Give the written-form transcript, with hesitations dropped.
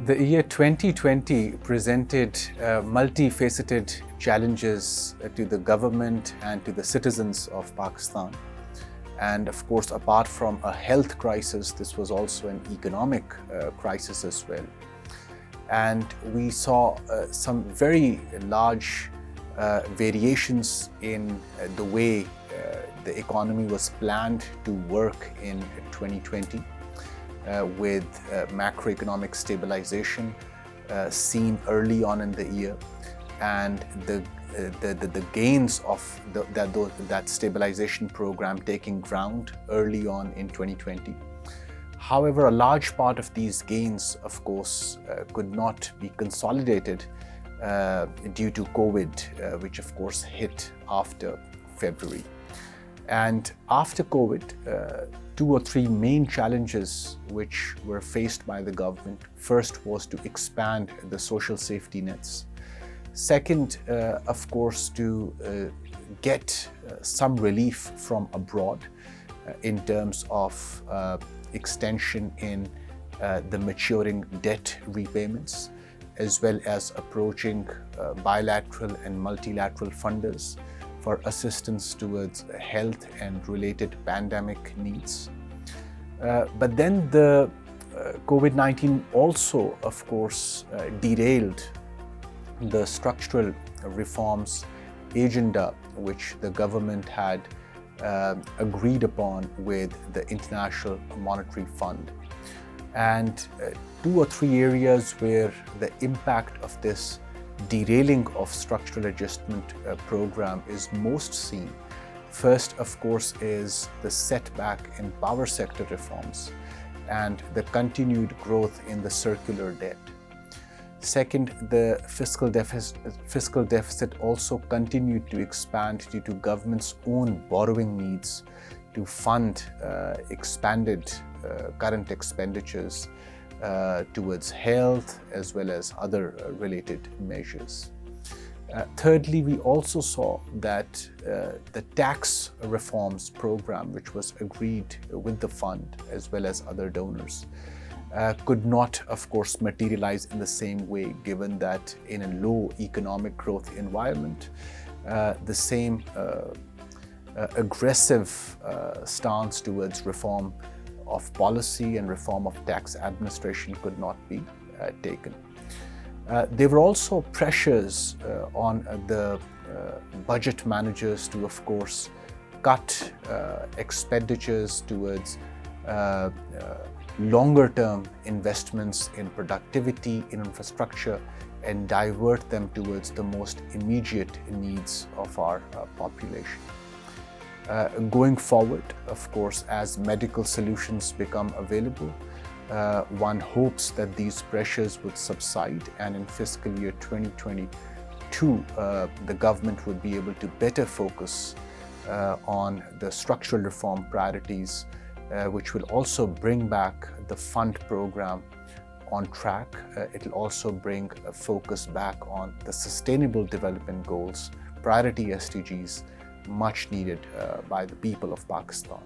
The year 2020 presented multifaceted challenges to the government and to the citizens of Pakistan. And of course, apart from a health crisis, this was also an economic crisis as well. And we saw some very large variations in the way the economy was planned to work in 2020. With macroeconomic stabilization seen early on in the year, and the gains of that stabilization program taking ground early on in 2020. However, a large part of these gains, of course, could not be consolidated due to COVID, which of course hit after February. And after COVID, two or three main challenges which were faced by the government. First was to expand the social safety nets. Second, of course, to get some relief from abroad in terms of extension in the maturing debt repayments, as well as approaching bilateral and multilateral funders for assistance towards health and related pandemic needs. But then the COVID-19 also, of course, derailed the structural reforms agenda which the government had agreed upon with the International Monetary Fund. And two or three areas where the impact of this derailing of structural adjustment program is most seen. First, of course, is the setback in power sector reforms and the continued growth in the circular debt. Second, the fiscal deficit also continued to expand due to government's own borrowing needs to fund expanded current expenditures towards health as well as other related measures. Thirdly, we also saw that the tax reforms program, which was agreed with the fund as well as other donors, could not, of course, materialize in the same way, given that in a low economic growth environment, the same aggressive stance towards reform of policy and reform of tax administration could not be taken. There were also pressures on the budget managers to, of course, cut expenditures towards longer-term investments in productivity, in infrastructure, and divert them towards the most immediate needs of our population. Going forward, of course, as medical solutions become available, one hopes that these pressures would subside, and in fiscal year 2022, the government would be able to better focus on the structural reform priorities, which will also bring back the fund program on track. It will also bring a focus back on the Sustainable Development Goals, priority SDGs, much needed by the people of Pakistan.